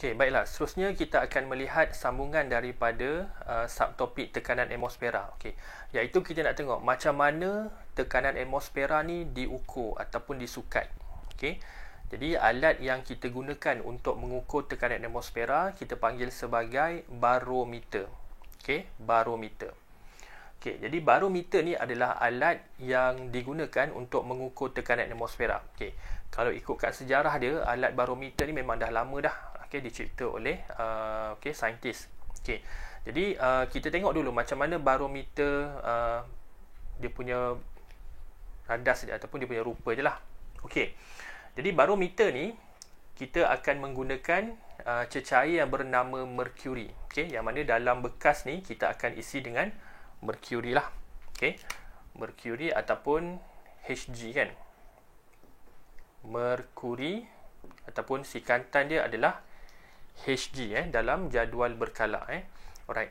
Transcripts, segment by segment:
Okey, baiklah. Seterusnya kita akan melihat sambungan daripada subtopik tekanan atmosfera. Okey, iaitu kita nak tengok macam mana tekanan atmosfera ni diukur ataupun disukat. Okey. Jadi alat yang kita gunakan untuk mengukur tekanan atmosfera kita panggil sebagai barometer. Okey, barometer. Okey, jadi barometer ni adalah alat yang digunakan untuk mengukur tekanan atmosfera. Okey. Kalau ikutkan sejarah dia, alat barometer ni memang dah lama dah. Okey, dicipta oleh saintis. Okey. Jadi kita tengok dulu macam mana barometer dia punya radas dia ataupun dia punya rupa je lah. Okey. Jadi barometer ni kita akan menggunakan cecair yang bernama merkuri. Okey, yang mana dalam bekas ni kita akan isi dengan merkuri lah. Okey. Merkuri ataupun Hg kan. Merkuri ataupun sikantan dia adalah Hg dalam jadual berkala Alright.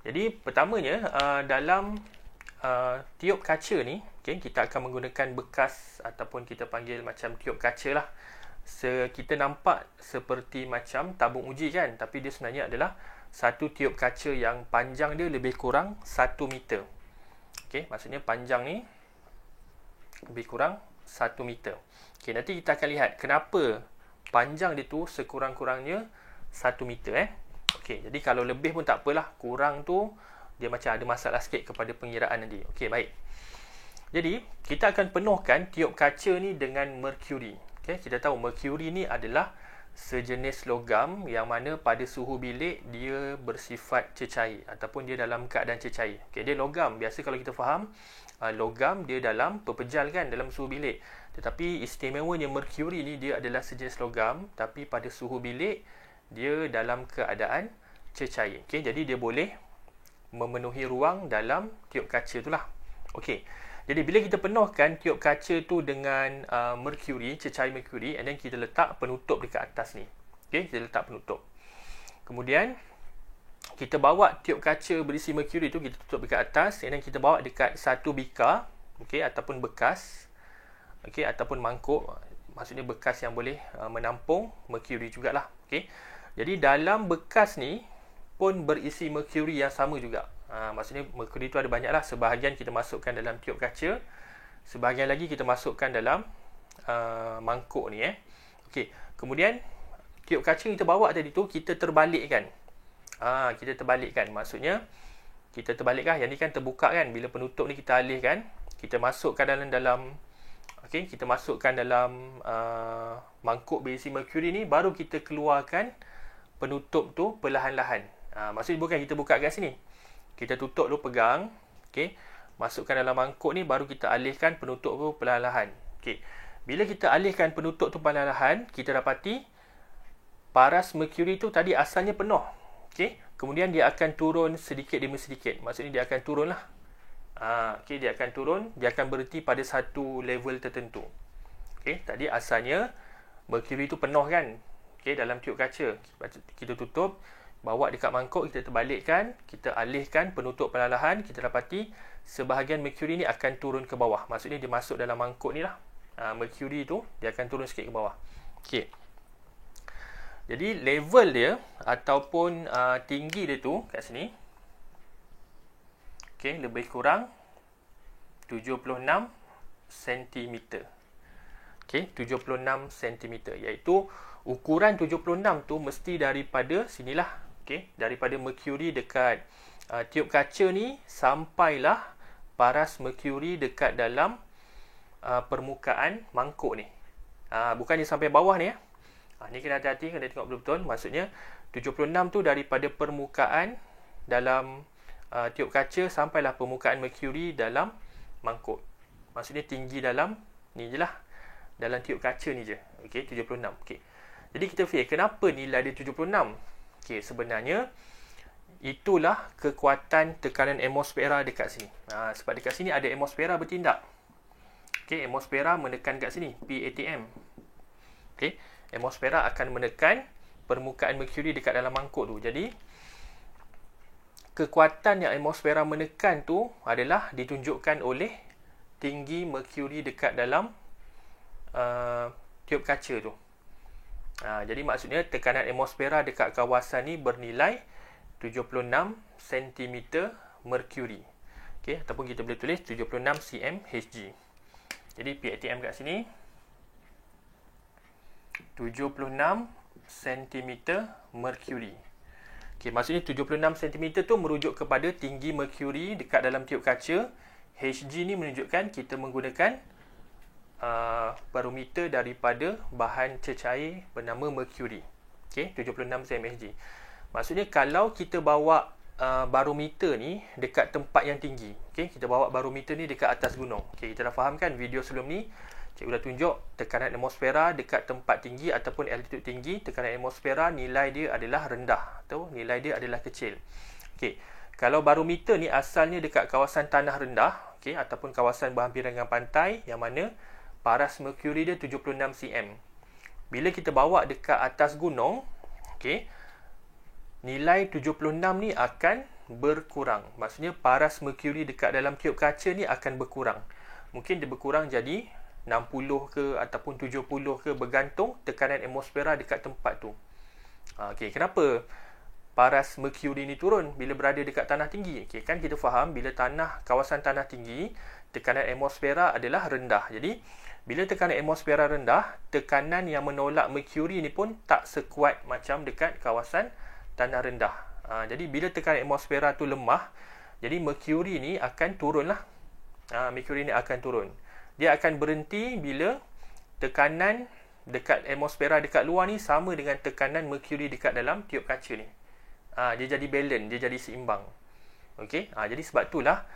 Jadi pertamanya dalam tiup kaca ni, okay, kita akan menggunakan bekas ataupun kita panggil macam tiup kaca lah. Kita nampak seperti macam tabung uji kan, tapi dia sebenarnya adalah satu tiup kaca yang panjang dia lebih kurang 1 meter. Okay, maksudnya panjang ni lebih kurang 1 meter. Okay, nanti kita akan lihat kenapa panjang dia tu sekurang-kurangnya 1 meter. Okay, jadi kalau lebih pun tak apalah, kurang tu dia macam ada masalah sikit kepada pengiraan nanti. Okay, baik. Jadi, kita akan penuhkan tiup kaca ni dengan merkuri. Okay, kita tahu merkuri ni adalah sejenis logam yang mana pada suhu bilik dia bersifat cecair ataupun dia dalam keadaan cecair. Okay, dia logam. Biasa kalau kita faham, logam dia dalam pepejal kan, dalam suhu bilik. Tetapi istimewanya merkuri ni dia adalah sejenis logam tapi pada suhu bilik dia dalam keadaan cecair. Okay, jadi dia boleh memenuhi ruang dalam tiup kaca tu lah. Okey. Jadi bila kita penuhkan tiup kaca tu dengan merkuri, cecair merkuri, and then kita letak penutup dekat atas ni. Okey, kita letak penutup. Kemudian kita bawa tiup kaca berisi merkuri tu, kita tutup dekat atas, and then kita bawa dekat satu bikar, okey, ataupun bekas, okey, ataupun mangkuk, maksudnya bekas yang boleh menampung merkuri jugalah. Okey. Jadi dalam bekas ni pun berisi merkuri yang sama juga. Maksudnya merkuri tu ada banyak lah. Sebahagian kita masukkan dalam tiup kaca, sebahagian lagi kita masukkan dalam mangkuk ni. Okey. Kemudian tiup kaca yang kita bawa tadi tu kita terbalikkan. Kita terbalikkan. Maksudnya kita terbalikkan. Yang ni kan terbuka kan. Bila penutup ni kita alihkan, kita masukkan dalam okey, kita masukkan dalam mangkuk berisi merkuri ni, baru kita keluarkan penutup tu perlahan-lahan. Maksudnya bukan kita buka kat sini. Kita tutup dulu, pegang. Okey. Masukkan dalam mangkuk ni, baru kita alihkan penutup tu perlahan-lahan. Okey. Bila kita alihkan penutup tu perlahan-lahan, kita dapati paras merkuri tu tadi asalnya penuh. Okey. Kemudian dia akan turun sedikit demi sedikit. Maksudnya dia akan turun lah. Okey, dia akan turun. Dia akan berhenti pada satu level tertentu. Okey. Tadi asalnya merkuri tu penuh kan. Okey, dalam tiup kaca. Kita tutup, bawa dekat mangkuk, kita terbalikkan, kita alihkan penutup perlahan-lahan, kita dapati sebahagian merkuri ni akan turun ke bawah. Maksudnya dia masuk dalam mangkuk ni lah. Merkuri tu dia akan turun sikit ke bawah. Okey. Jadi level dia ataupun tinggi dia tu kat sini. Okey, lebih kurang 76 cm. Okey, 76 cm, iaitu ukuran 76 tu mesti daripada sinilah. Okey, daripada merkuri dekat tiup kaca ni sampailah paras merkuri dekat dalam permukaan mangkuk ni. Bukannya sampai bawah ni ni kena hati-hati, kena tengok betul-betul. Maksudnya 76 tu daripada permukaan dalam tiup kaca sampailah permukaan merkuri dalam mangkuk. Maksudnya tinggi dalam ni je lah. Dalam tiup kaca ni je. Okey, 76. Okey. Jadi kita fikir, kenapa nilai dia 76? Okey, sebenarnya itulah kekuatan tekanan atmosfera dekat sini. Sebab dekat sini ada atmosfera bertindak. Okey, atmosfera menekan kat sini, PATM. Okey, atmosfera akan menekan permukaan merkuri dekat dalam mangkuk tu. Jadi kekuatan yang atmosfera menekan tu adalah ditunjukkan oleh tinggi merkuri dekat dalam tiup kaca tu. Jadi maksudnya tekanan atmosfera dekat kawasan ni bernilai 76 cm mercury. Okey, ataupun kita boleh tulis 76 cm Hg. Jadi PATM kat sini 76 cm mercury. Okey, maksudnya 76 cm tu merujuk kepada tinggi mercury dekat dalam tiup kaca. Hg ni menunjukkan kita menggunakan barometer daripada bahan cecair bernama mercury. Okey, 76 cm Hg. Maksudnya kalau kita bawa barometer ni dekat tempat yang tinggi. Okey, kita bawa barometer ni dekat atas gunung. Okey, kita dah faham kan video sebelum ni? Cikgu dah tunjuk tekanan atmosfera dekat tempat tinggi ataupun altitude tinggi, tekanan atmosfera nilai dia adalah rendah atau nilai dia adalah kecil. Okey, kalau barometer ni asalnya dekat kawasan tanah rendah, okey, ataupun kawasan berhampiran dengan pantai yang mana paras mercury dia 76 cm. Bila kita bawa dekat atas gunung, okey, nilai 76 ni akan berkurang. Maksudnya paras mercury dekat dalam tiup kaca ni akan berkurang. Mungkin dia berkurang jadi 60 ke ataupun 70 ke, bergantung tekanan atmosfera dekat tempat tu. Okey, kenapa paras mercury ni turun bila berada dekat tanah tinggi? Okey, kan kita faham bila kawasan tanah tinggi, tekanan atmosfera adalah rendah. Jadi bila tekanan atmosfera rendah, tekanan yang menolak mercury ni pun tak sekuat macam dekat kawasan tanah rendah. Jadi bila tekanan atmosfera tu lemah, jadi mercury ni akan turun lah. Mercury ni akan turun. Dia akan berhenti bila tekanan dekat atmosfera dekat luar ni sama dengan tekanan mercury dekat dalam tiup kaca ni. Dia jadi balance, dia jadi seimbang. Okey, jadi sebab itulah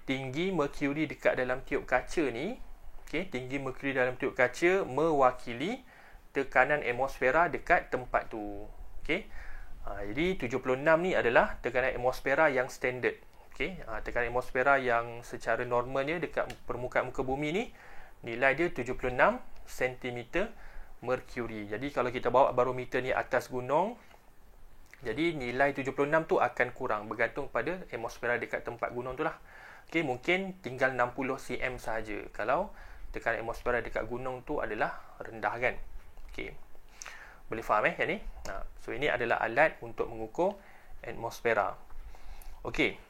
tinggi mercury dekat dalam tiup kaca ni, okey, tinggi mercury dalam tiup kaca mewakili tekanan atmosfera dekat tempat tu. Okey. Jadi 76 ni adalah tekanan atmosfera yang standard. Okey, tekanan atmosfera yang secara normalnya dekat permukaan muka bumi ni nilai dia 76 cm mercury. Jadi kalau kita bawa barometer ni atas gunung, jadi nilai 76 tu akan kurang bergantung pada atmosfera dekat tempat gunung tu lah. Okey, mungkin tinggal 60 cm sahaja kalau tekanan atmosfera dekat gunung tu adalah rendah kan. Okey. Boleh faham yang ni? So ini adalah alat untuk mengukur atmosfera. Okey.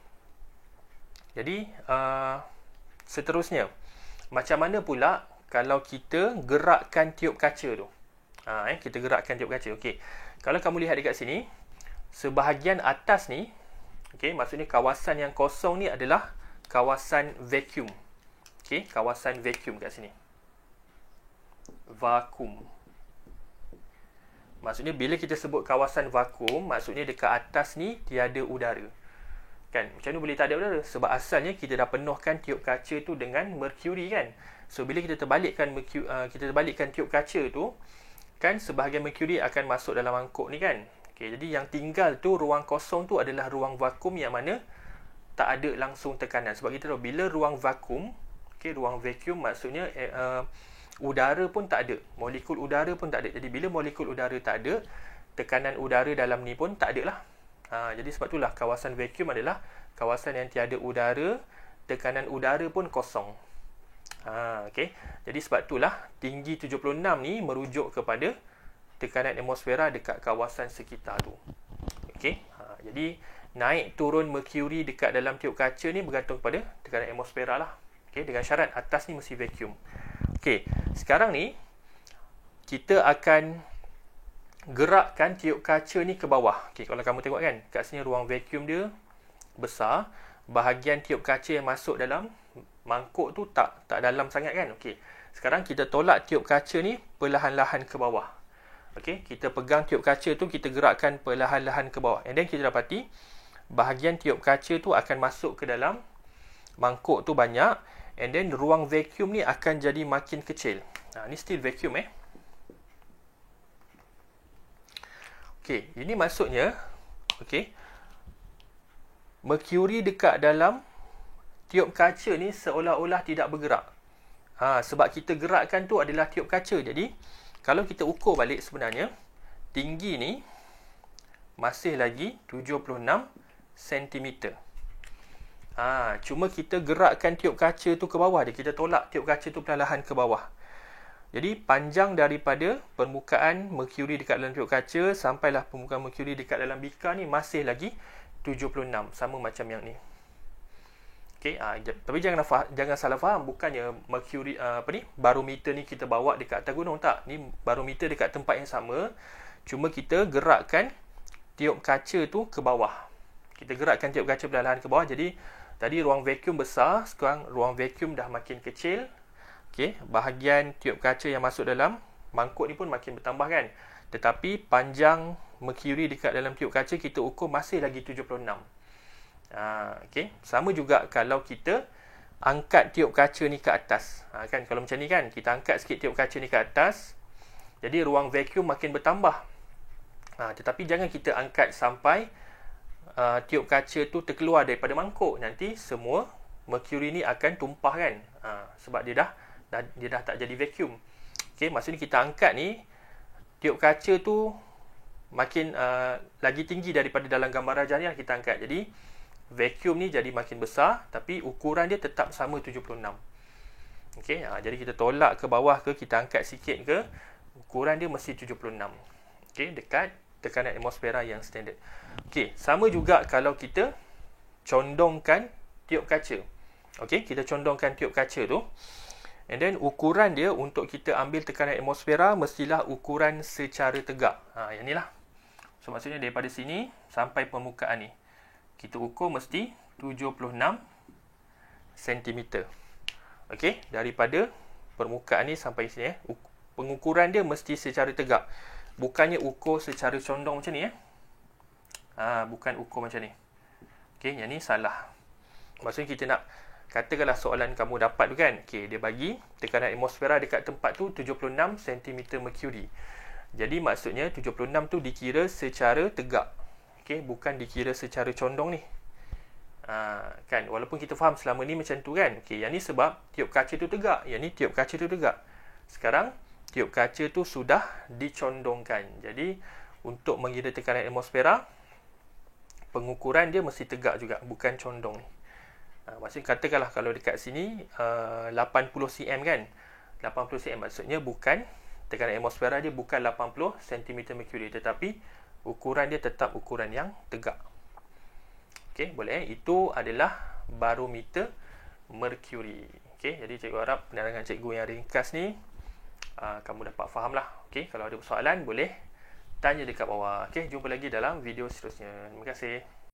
Jadi seterusnya, macam mana pula kalau kita gerakkan tiup kaca tu? Kita gerakkan tiup kaca. Okey. Kalau kamu lihat dekat sini, sebahagian atas ni, okey, maksudnya kawasan yang kosong ni adalah kawasan vacuum. Okey, kawasan vacuum kat sini. Vakum. Maksudnya bila kita sebut kawasan vakum, maksudnya dekat atas ni tiada udara. Kan? Macam mana boleh tak ada udara? Sebab asalnya kita dah penuhkan tiup kaca tu dengan mercury kan. So bila kita terbalikkan tiup kaca tu, kan sebahagian mercury akan masuk dalam mangkuk ni kan. Okay, jadi yang tinggal tu ruang kosong tu adalah ruang vakum yang mana tak ada langsung tekanan. Sebab kita tahu bila ruang vakum, okay, ruang vacuum maksudnya udara pun tak ada. Molekul udara pun tak ada. Jadi bila molekul udara tak ada, tekanan udara dalam ni pun tak ada lah. Jadi sebab itulah kawasan vacuum adalah kawasan yang tiada udara, tekanan udara pun kosong. Okay. Jadi sebab itulah tinggi 76 ni merujuk kepada tekanan atmosfera dekat kawasan sekitar tu. Okay. Jadi naik turun mercury dekat dalam tiup kaca ni bergantung kepada tekanan atmosfera lah. Okay. Dengan syarat atas ni mesti vacuum. Okey, sekarang ni kita akan gerakkan tiup kaca ni ke bawah. Okey, kalau kamu tengok kan, kat sini ruang vacuum dia besar, bahagian tiup kaca yang masuk dalam mangkuk tu tak dalam sangat kan. Okey, sekarang kita tolak tiup kaca ni perlahan-lahan ke bawah. Okey, kita pegang tiup kaca tu, kita gerakkan perlahan-lahan ke bawah. And then kita dapati bahagian tiup kaca tu akan masuk ke dalam mangkuk tu banyak. And then ruang vacuum ni akan jadi makin kecil. Ni still vacuum Okey, ini maksudnya okey, mercury dekat dalam tiup kaca ni seolah-olah tidak bergerak. Sebab kita gerakkan tu adalah tiup kaca. Jadi kalau kita ukur balik sebenarnya tinggi ni masih lagi 76 cm. Cuma kita gerakkan tiup kaca tu ke bawah dia. Kita tolak tiup kaca tu perlahan ke bawah. Jadi panjang daripada permukaan merkuri dekat dalam tiup kaca sampailah permukaan merkuri dekat dalam bikar ni masih lagi 76, sama macam yang ni. Okey, tapi jangan salah faham, bukannya merkuri barometer ni kita bawa dekat atas gunung, tak. Ni barometer dekat tempat yang sama, cuma kita gerakkan tiup kaca tu ke bawah. Kita gerakkan tiup kaca perlahan ke bawah. Jadi tadi ruang vacuum besar, sekarang ruang vacuum dah makin kecil. Okey, bahagian tiup kaca yang masuk dalam mangkuk ni pun makin bertambah kan. Tetapi panjang merkuri dekat dalam tiup kaca kita ukur masih lagi 76. Okey, sama juga kalau kita angkat tiup kaca ni ke atas. Kan kalau macam ni kan, kita angkat sikit tiup kaca ni ke atas. Jadi ruang vacuum makin bertambah. Tetapi jangan kita angkat sampai tiup kaca tu terkeluar daripada mangkuk. Nanti semua merkuri ni akan tumpah kan. Sebab dia dah tak jadi vacuum. Okey, maksudnya kita angkat ni tiup kaca tu makin lagi tinggi daripada dalam gambar rajah ni lah kita angkat. Jadi vacuum ni jadi makin besar tapi ukuran dia tetap sama 76. Okey, jadi kita tolak ke bawah ke kita angkat sikit ke, ukuran dia mesti 76. Okey, dekat tekanan atmosfera yang standard. Okey, sama juga kalau kita condongkan tiup kaca. Okey, kita condongkan tiup kaca tu. And then ukuran dia untuk kita ambil tekanan atmosfera mestilah ukuran secara tegak. Yang ni lah. So maksudnya daripada sini sampai permukaan ni kita ukur mesti 76 cm. Okey, daripada permukaan ni sampai sini pengukuran dia mesti secara tegak. Bukannya ukur secara condong macam ni bukan ukur macam ni. Okey, yang ni salah. Maksudnya kita nak katakanlah soalan kamu dapat tu kan. Okey, dia bagi tekanan atmosfera dekat tempat tu 76 cm merkuri. Jadi maksudnya 76 tu dikira secara tegak. Okey, bukan dikira secara condong ni. Kan, walaupun kita faham selama ni macam tu kan. Okey, yang ni sebab tiup kaca tu tegak, yang ni tiup kaca tu tegak. Sekarang tiup kaca tu sudah dicondongkan. Jadi untuk mengira tekanan atmosfera, pengukuran dia mesti tegak juga, bukan condong ni. Maksudnya katakanlah kalau dekat sini 80 cm kan. 80 cm maksudnya bukan tekanan atmosfera dia bukan 80 cm merkuri, tetapi ukuran dia tetap ukuran yang tegak. Okey, boleh. Itu adalah barometer merkuri. Okey, jadi cikgu harap penerangan cikgu yang ringkas ni kamu dapat faham lah. Okey, kalau ada soalan boleh tanya dekat bawah. Okey, jumpa lagi dalam video seterusnya. Terima kasih.